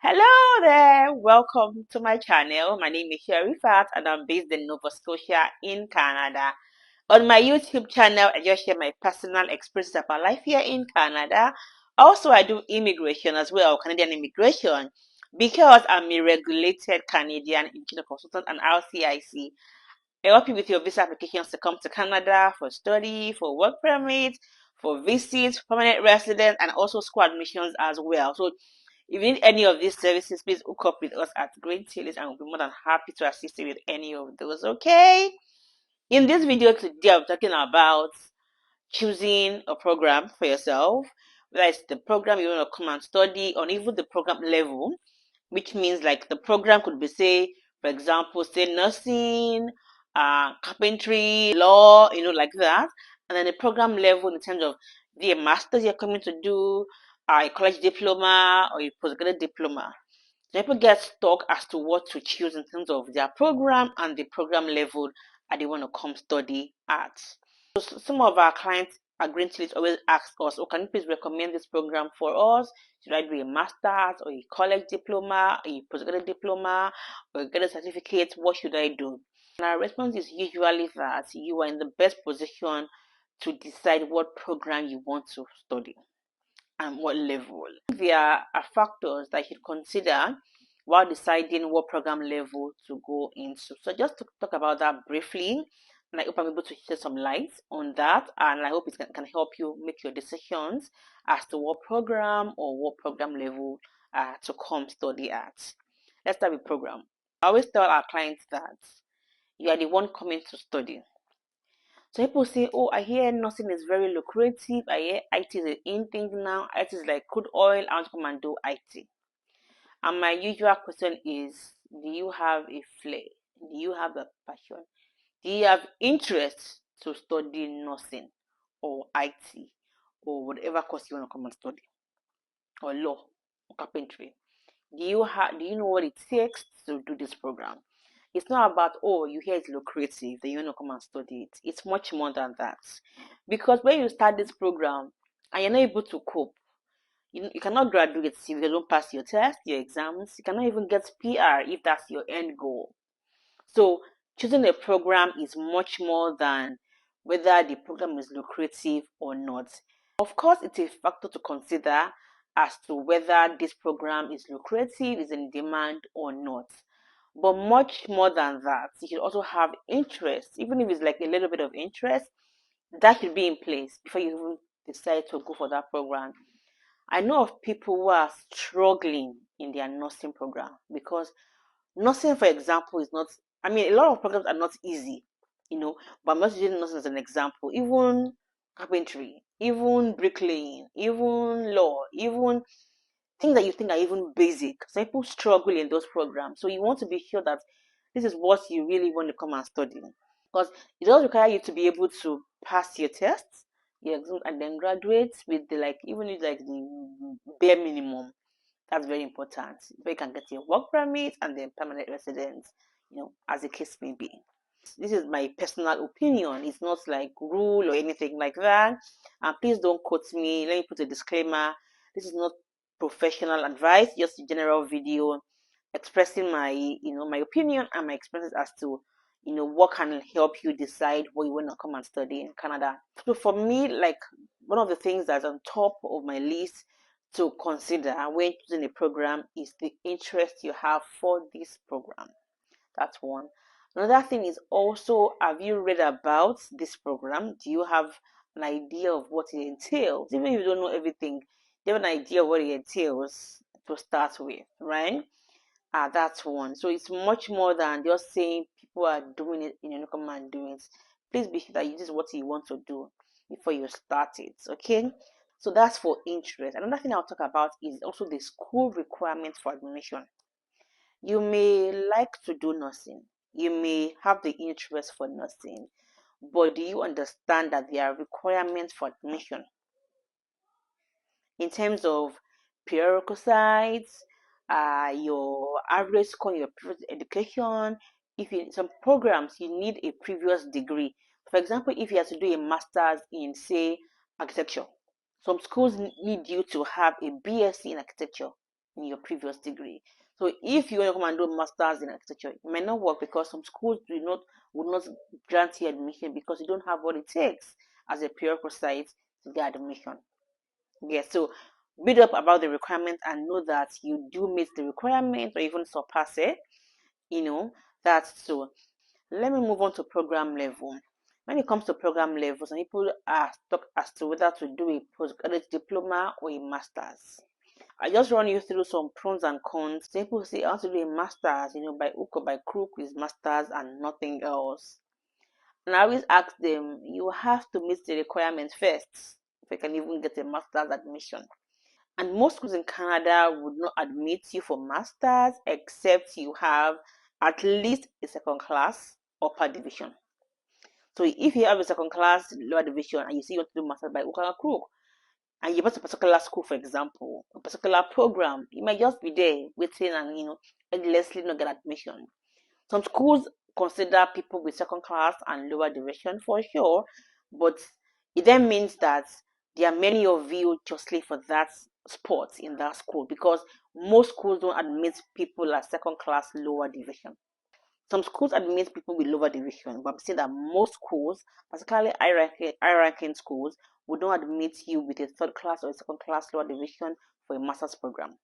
Hello there, welcome to my channel. My name is Sherifat and I'm based in Nova Scotia in Canada. On my YouTube channel, I just share my personal experiences about life here in Canada. Also, I do immigration as well, Canadian immigration, because I'm a regulated Canadian immigration consultant and RCIC. I help you with your visa applications to come to Canada for study, for work permit, for visits, permanent residence, and also school admissions as well. So if you need any of these services, please hook up with us at Green Tulips and we'll be more than happy to assist you with any of those, okay? In this video today, I'm talking about choosing a program for yourself, whether it's the program you want to come and study or even the program level, which means like the program could be, say, for example, say nursing, carpentry, law, like that. And then the program level in terms of the master's you're coming to do, a college diploma or a postgraduate diploma. So people get stuck as to what to choose in terms of their program and the program level that they want to come study at. So some of our clients are going to always ask us, oh, can you please recommend this program for us? Should I do a master's or a college diploma, a postgraduate diploma, or get a certificate? What should I do? And our response is usually that you are in the best position to decide what program you want to study and what level. There are factors that you should consider while deciding what program level to go into. So just to talk about that briefly, and I hope I'm able to shed some light on that, and I hope it can help you make your decisions as to what program or what program level to come study at. Let's start with program. I always tell our clients that you are the one coming to study. So people say, oh, I hear nursing is very lucrative. I hear IT is an in thing now. IT is like crude oil. I want to come and do IT. And my usual question is, do you have a flair? Do you have a passion? Do you have interest to study nursing or IT or whatever course you want to come and study, or law or carpentry? Do you know what it takes to do this program? It's not about, oh, you hear it's lucrative, then you want to come and study it. It's much more than that. Because when you start this program and you're not able to cope, you cannot graduate if you don't pass your test, your exams. You cannot even get PR if that's your end goal. So choosing a program is much more than whether the program is lucrative or not. Of course, it's a factor to consider as to whether this program is lucrative, is in demand or not. But much more than that, you should also have interest, even if it's like a little bit of interest, that should be in place before you even decide to go for that program. I know of people who are struggling in their nursing program because nursing, for example, is not, I mean, a lot of programs are not easy, but I'm not using nursing as an example. Even carpentry, even bricklaying, even law, even things that you think are even basic. Some people struggle in those programs. So you want to be sure that this is what you really want to come and study. Because it does require you to be able to pass your tests, your exams, and then graduate with the even with the bare minimum. That's very important. So you can get your work permit and then permanent residence, as the case may be. This is my personal opinion. It's not like rule or anything like that. And please don't quote me. Let me put a disclaimer. This is not professional advice, just a general video expressing my opinion and my experiences as to what can help you decide what you want to come and study in Canada. So for me, like, one of the things that's on top of my list to consider when choosing a program is the interest you have for this program. That's one. Another thing is also, have you read about this program? Do you have an idea of what it entails? Even if you don't know everything, you have an idea of what it entails to start with, right? That's one. So it's much more than just saying people are doing it in your come and doing it. Please be sure that this is what you want to do before you start it. Okay. So that's for interest. Another thing I'll talk about is also the school requirements for admission. You may like to do nursing. You may have the interest for nursing, but do you understand that there are requirements for admission in terms of prerequisites, your average score, your previous education? If in some programs you need a previous degree, for example, if you have to do a master's in, say, architecture, some schools need you to have a BSc in architecture in your previous degree. So if you want to come and do masters in architecture, it might not work because some schools would not grant you admission because you don't have what it takes as a prerequisite to get admission. Yes, so read up about the requirement and know that you do meet the requirement or even surpass it. That's so. Let me move on to program level. When it comes to program level, some people are stuck as to whether to do a postgraduate diploma or a master's. I just run you through some pros and cons. Some people say I want to do a master's, by hook or by crook with master's and nothing else. And I always ask them, you have to meet the requirements first if you can even get a master's admission. And most schools in Canada would not admit you for masters except you have at least a second class upper division. So if you have a second class lower division and you see you want to do masters by hook or crook, and you want a particular school, for example, a particular program, you might just be there waiting and endlessly not get admission. Some schools consider people with second class and lower division for sure, but it then means that there are many of you justly for that spot in that school because most schools don't admit people at second class lower division. Some schools admit people with lower division, but I'm saying that most schools, particularly high-ranking schools, would not admit you with a third class or a second class lower division for a master's program.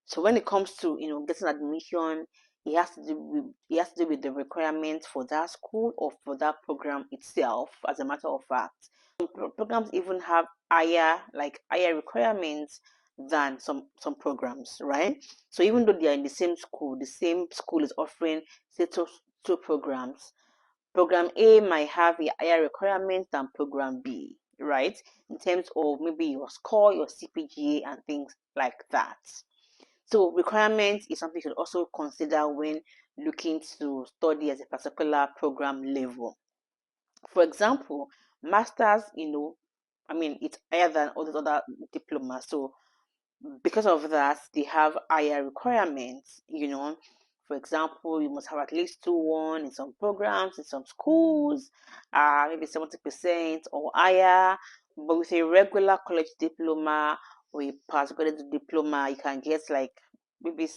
So when it comes to getting admission, it has to do with the requirements for that school or for that program itself. As a matter of fact, some programs even have higher requirements than some programs, right? So even though they are in the same school is offering say two programs. Program A might have a higher requirement than program B, right? In terms of maybe your score, your CPGA, and things like that. So requirements is something you should also consider when looking to study at a particular program level. For example, masters, it's higher than all these other diplomas. So because of that, they have higher requirements. For example, you must have at least 2-1 in some programs, in some schools, maybe 70% or higher. But with a regular college diploma or a postgraduate diploma, you can get like maybe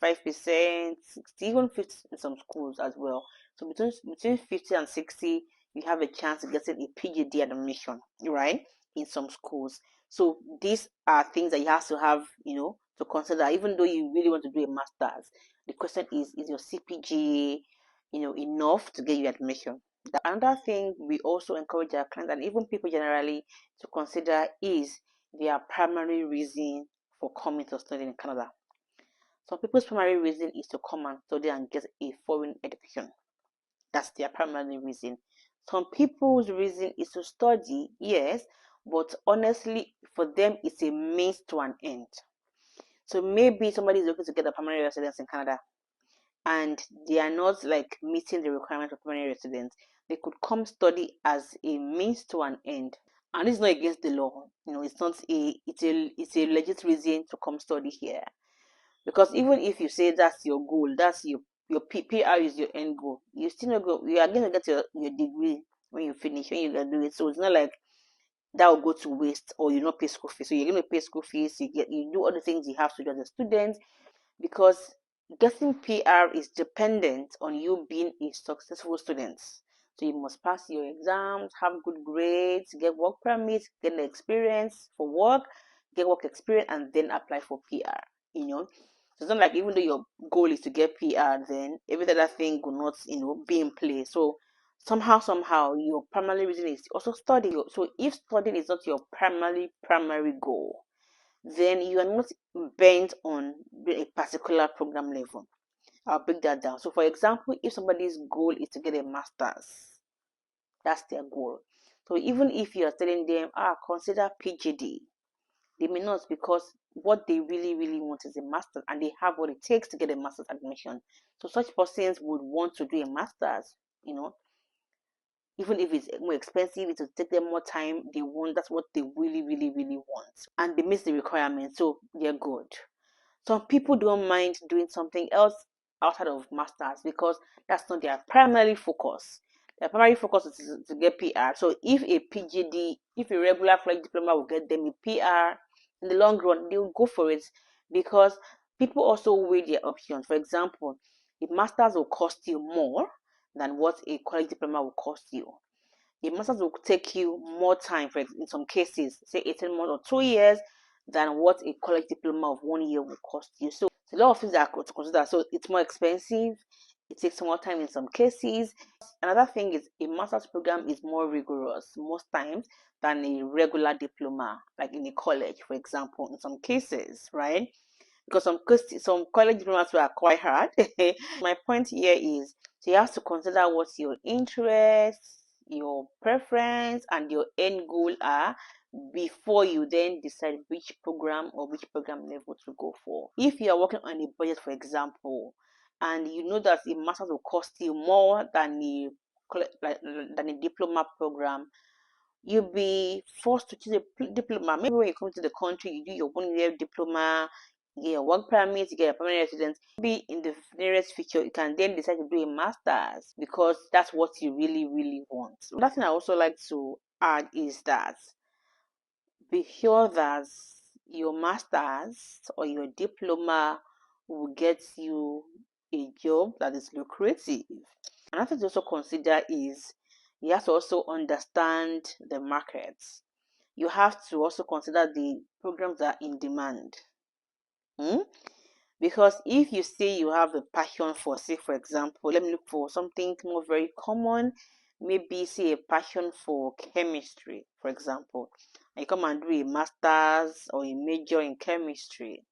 5%, 60, even 50 in some schools as well. So between 50 and 60, you have a chance of getting a PhD admission, right? In some schools. So these are things that you have to have, to consider, even though you really want to do a master's. The question is your CPGA, enough to get you admission? Another thing we also encourage our clients and even people generally to consider is their primary reason for coming to study in Canada. Some people's primary reason is to come and study and get a foreign education. That's their primary reason. Some people's reason is to study, yes, but honestly, for them, it's a means to an end. So maybe somebody is looking to get a permanent residence in Canada and they are not like meeting the requirements of permanent residence. They could come study as a means to an end. And this is not against the law. It's not it's a legit reason to come study here. Because even if you say that's your goal, that's your PR is your end goal, you still not go. You are going to get your degree when you finish, when you graduate. So it's not like that will go to waste or you not pay school fees. So you're going to pay school fees. You do all the things you have to do as a student because getting PR is dependent on you being a successful student. So you must pass your exams, have good grades, get work permits, get the experience for work, get work experience, and then apply for PR. So it's not like even though your goal is to get PR, then every other thing will not, be in place. So somehow, your primary reason is also study. So if studying is not your primary goal, then you are not bent on a particular program level. I'll break that down. So, for example, if somebody's goal is to get a master's, that's their goal. So, even if you are telling them, consider PhD, they may not because what they really, really want is a master's and they have what it takes to get a master's admission. So, such persons would want to do a master's, even if it's more expensive, it will take them more time. That's what they really, really, really want. And they miss the requirements, so they're good. Some people don't mind doing something else outside of masters because that's not their primary focus. Their primary focus is to get PR. So if a regular college diploma will get them a PR, in the long run, they'll go for it because People also weigh their options. For example, a master's will cost you more than what a college diploma will cost you. A master's will take you more time, for in some cases, say 18 months or 2 years, than what a college diploma of 1 year will cost you. So a lot of things are to consider. So it's more expensive. It takes more time in some cases. Another thing is a master's program is more rigorous most times than a regular diploma, like in a college, for example, in some cases, right? Because some college diplomas were quite hard. My point here is, so you have to consider what your interests, your preference, and your end goal are before you then decide which program or which program level to go for. If you are working on a budget, for example, and you know that a master's will cost you more than a diploma program, you'll be forced to choose a diploma. Maybe when you come to the country, you do your 1 year diploma, you get your work permit, you get a permanent residence. Maybe in the nearest future, you can then decide to do a master's because that's what you really, really want. Another thing I also like to add is that be sure that your master's or your diploma will get you a job that is lucrative. Another thing to also consider is you have to also understand the markets. You have to also consider the programs that are in demand. Because if you say you have a passion for, say, for example, let me look for something more very common, maybe say a passion for chemistry, for example, and you come and do a master's or a major in chemistry.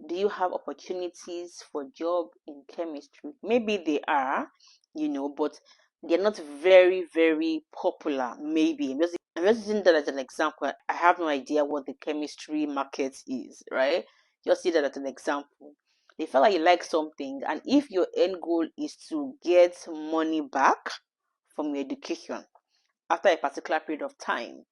Do you have opportunities for job in chemistry? Maybe they are, but they're not very, very popular. Maybe I'm just using that as an example. I have no idea what the chemistry market is, right? Just see that as an example. They feel like you like something, and if your end goal is to get money back from your education after a particular period of time,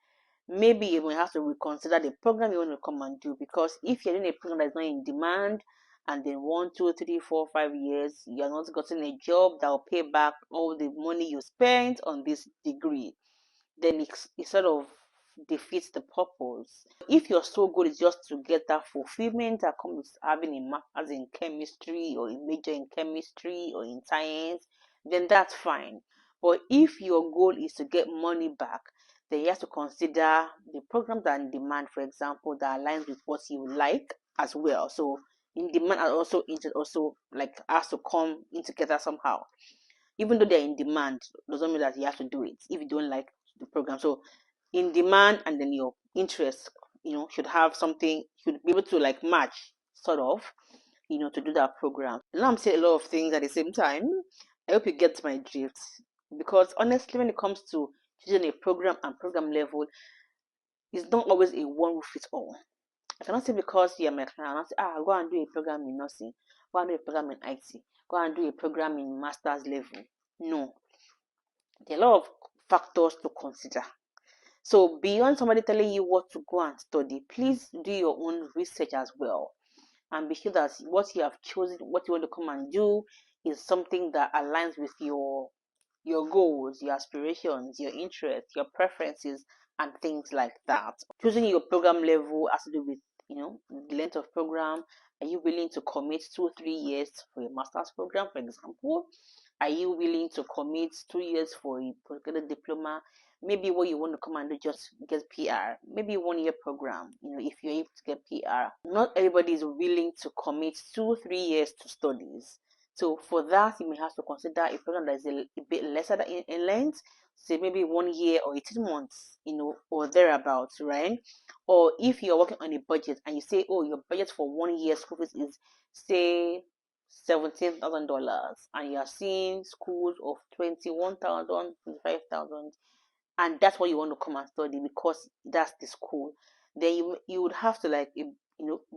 maybe you will have to reconsider the program you want to come and do. Because if you're doing a program that's not in demand, and then 1, 2, 3, 4, 5 years you're not getting a job that will pay back all the money you spent on this degree, then it sort of defeats the purpose. If your sole goal is just to get that fulfillment that comes with having a master's in chemistry or a major in chemistry or in science, then that's fine. But if your goal is to get money back, then you have to consider the programs that are in demand, for example, that aligns with what you like as well. So in demand and also interest also like has to come in together somehow. Even though they're in demand, doesn't mean that you have to do it if you don't like the program. So in demand and then your interest, should have something, should be able to like match sort of, to do that program. Now I'm saying a lot of things at the same time. I hope you get my drift. Because honestly, when it comes to choosing a program and program level, it's not always a one who fits all. I cannot say because you're my client, I say, go and do a program in nursing, go and do a program in IT, go and do a program in master's level. No, there are a lot of factors to consider. So beyond somebody telling you what to go and study, please do your own research as well. And be sure that what you have chosen, what you want to come and do, is something that aligns with your goals, your aspirations, your interests, your preferences, and things like that. Choosing your program level has to do with, the length of program. Are you willing to commit 2 or 3 years for a master's program, for example? Are you willing to commit 2 years for a particular diploma? Maybe what you want to come and do just get PR. Maybe 1 year program, if you're able to get PR. Not everybody is willing to commit 2 or 3 years to studies. So for that, you may have to consider a program that is a bit lesser in length, say maybe 1 year or 18 months, or thereabouts, right? Or if you're working on a budget and you say, oh, your budget for 1 year school fees is, say, $17,000, and you are seeing schools of 21,000, 25,000, and that's what you want to come and study because that's the school, then you would have to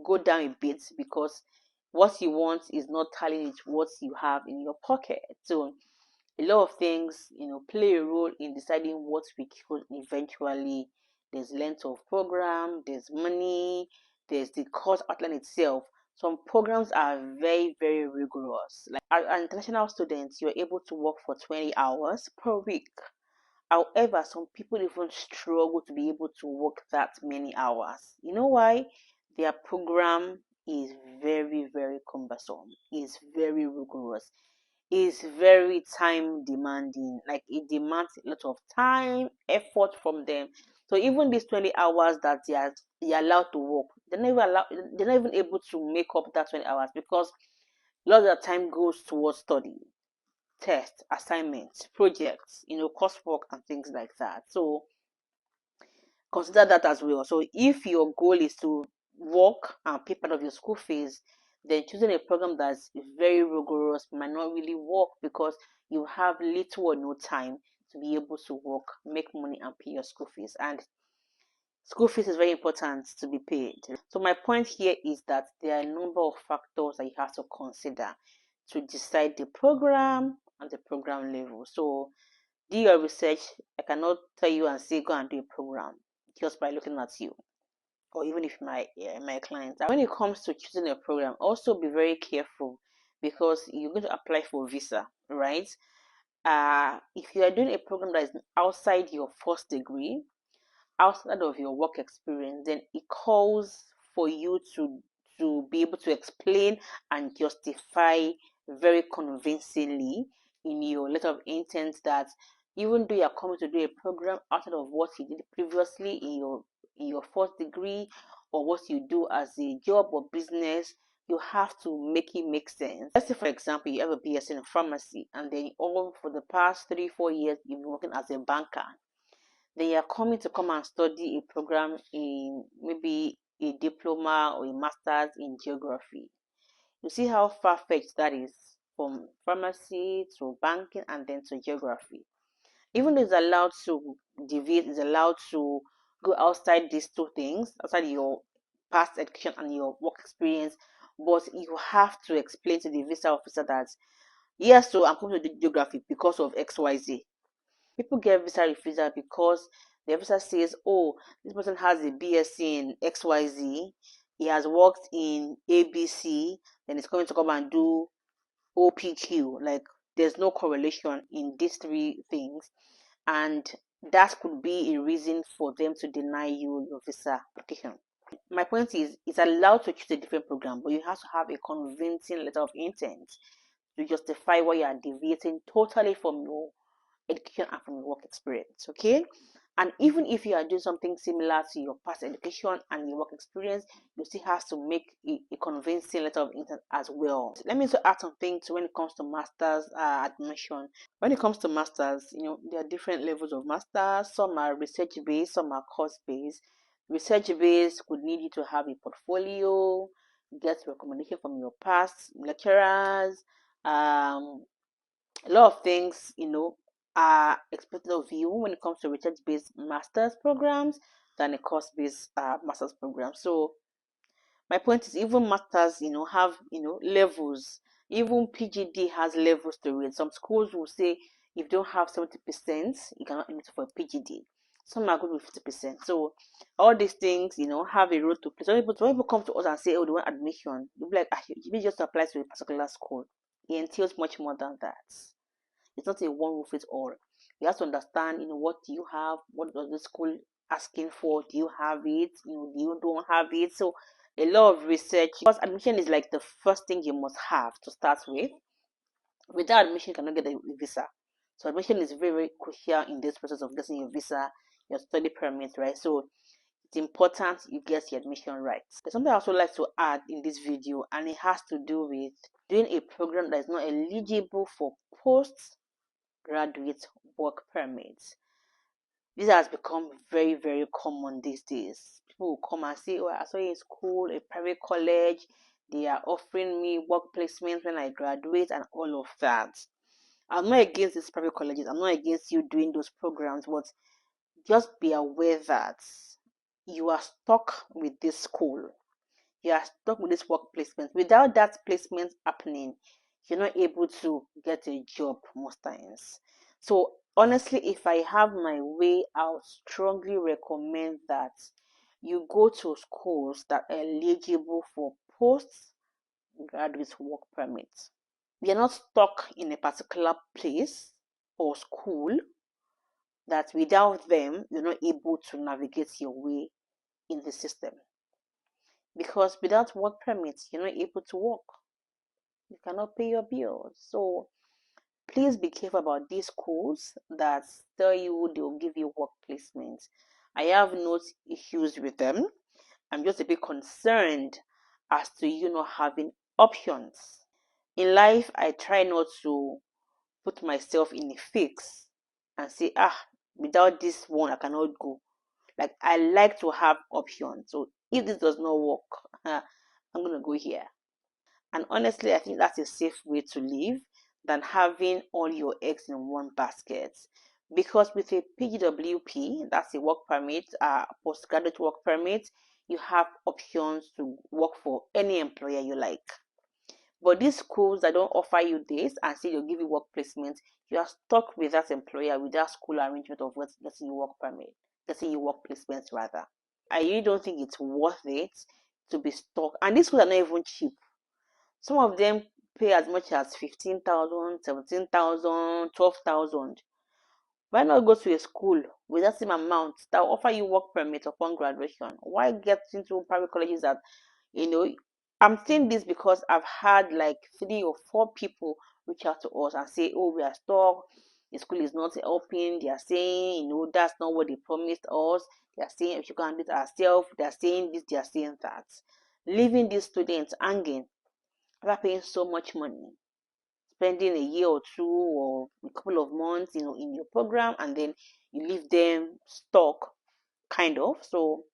go down a bit, because what you want is not tallying with what you have in your pocket. So a lot of things play a role in deciding what we choose eventually. There's length of program, there's money, there's the course outline itself. Some programs are very, very rigorous. Like as international students, you're able to work for 20 hours per week. However, some people even struggle to be able to work that many hours. You know why? Their program is very, very cumbersome. It's very rigorous. It's very time demanding. Like it demands a lot of time, effort from them. So even these 20 hours that they are allowed to work, they're not even able to make up that 20 hours because a lot of the time goes towards study, tests, assignments, projects, coursework and things like that. So consider that as well. So if your goal is to work and pay part of your school fees, then choosing a program that's very rigorous might not really work because you have little or no time to be able to work, make money, and pay your school fees. And school fees is very important to be paid. So my point here is that there are a number of factors that you have to consider to decide the program and the program level. So do your research. I cannot tell you and say go and do a program just by looking at you, or even if my clients. And when it comes to choosing a program, also be very careful because you're going to apply for a visa, right? If you are doing a program that is outside your first degree, outside of your work experience, then it calls for you to be able to explain and justify very convincingly in your letter of intent that even though you're coming to do a program outside of what you did previously in your first degree or what you do as a job or business, you have to make it make sense. Let's say, for example, you have a BSc in pharmacy and then all for the past 3-4 years you've been working as a banker. They are coming to come and study a program in maybe a diploma or a master's in geography. You see how far-fetched that is from pharmacy to banking and then to geography. Even though it's allowed to deviate, it's allowed to go outside these two things, outside your past education and your work experience, but you have to explain to the visa officer that, yes, so I'm coming to do geography because of XYZ. People get visa refusal because the officer says, oh, this person has a BSc in XYZ, he has worked in ABC, then he's coming to come and do OPQ. Like, there's no correlation in these three things, and that could be a reason for them to deny you your visa application. My point is, it's allowed to choose a different program, but you have to have a convincing letter of intent to justify why you are deviating totally from your education and from your work experience. Okay, and even if you are doing something similar to your past education and your work experience, you still have to make a convincing letter of intent as well. Let me also add something to when it comes to masters admission. When it comes to masters, there are different levels of masters. Some are research based, some are course based. Research based could need you to have a portfolio, get recommendation from your past lecturers, a lot of things, are expected of you when it comes to research-based master's programs than a course-based master's program. So my point is, even masters, have, levels. Even PGD has levels to it. Some schools will say if you don't have 70%, you cannot admit for a PGD. Some are good with 50%. So all these things, have a role to play. So when people come to us and say, oh, they want admission, you'll be like, you just apply to a particular school. It entails much more than that. It's not a one rule fits all. You have to understand, what do you have? What does the school asking for? Do you have it? Do you don't have it? So a lot of research, because admission is like the first thing you must have to start with. Without admission, you cannot get a visa. So admission is very, very crucial in this process of getting your visa, your study permit, right? So it's important you get the admission right. There's something I also like to add in this video, and it has to do with doing a program that is not eligible for postgraduate work permits. This has become very, very common these days. People will come and say, oh, I saw in school, a private college, they are offering me work placement when I graduate and all of that. I'm not against these private colleges. I'm not against you doing those programs, but just be aware that you are stuck with this school. You are stuck with this work placement. Without that placement happening, you're not able to get a job most times. So honestly, if I have my way, I would strongly recommend that you go to schools that are eligible for postgraduate work permits. You're not stuck in a particular place or school that without them, you're not able to navigate your way in the system. because without work permits, you're not able to work. You cannot pay your bills. So please be careful about these schools that tell you they'll give you work placements. I have no issues with them. I'm just a bit concerned as to you not having options. In life, I try not to put myself in a fix and say, without this one, I cannot go. Like, I like to have options. So if this does not work, I'm going to go here. And honestly, I think that's a safe way to live than having all your eggs in one basket. Because with a PGWP, that's a work permit, postgraduate work permit, you have options to work for any employer you like. But these schools that don't offer you this and say they'll give you work placement, you are stuck with that employer, with that school arrangement of getting you work permit, getting you work placements rather. I really don't think it's worth it to be stuck. And these schools are not even cheap. Some of them pay as much as 15,000, 17,000, 12,000. Why not go to a school with that same amount that will offer you work permit upon graduation? Why get into private colleges that, you know, I'm saying this because I've had like 3 or 4 people reach out to us and say, oh, we are stuck. The school is not helping. They are saying, that's not what they promised us. They are saying if you can do it ourselves. They are saying this, they are saying that. Leaving these students hanging after paying so much money, spending a year or 2 or a couple of months, in your program, and then you leave them stuck, kind of. So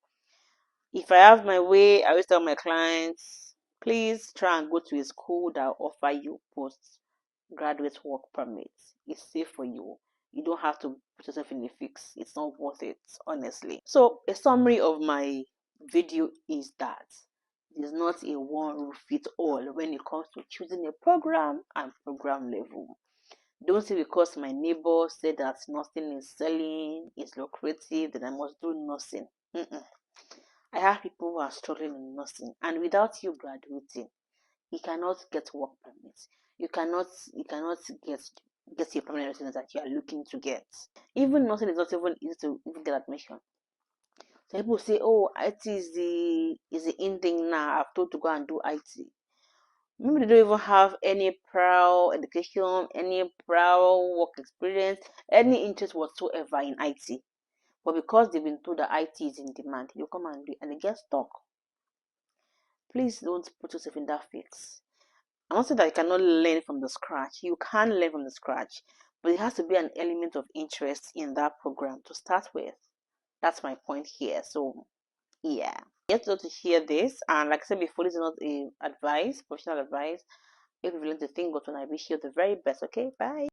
if I have my way, I always tell my clients, please try and go to a school that offer you postgraduate work permits. It's safe for you. You don't have to put yourself in a fix. It's not worth it, honestly. So a summary of my video is that there's not a one fit all when it comes to choosing a program and program level. Don't say because my neighbor said that nothing is selling, is lucrative, then I must do nothing. I have people who are struggling in nursing, and without you graduating, you cannot get work permits. You cannot get your permanent residence that you are looking to get. Even nursing is not even easy to even get admission. So people say, "Oh, IT is the in thing now. I've told to go and do IT." Maybe they don't even have any prior education, any prior work experience, any interest whatsoever in IT. But because they've been told that IT is in demand, you come and do it and they get stuck. Please don't put yourself in that fix. I'm not saying that you cannot learn from the scratch. You can learn from the scratch, but it has to be an element of interest in that program to start with. That's my point here. So yeah, you have to hear this, and like I said before, this is not a advice, professional advice. If you're willing to think, go to, and I wish you the very best. Okay, bye.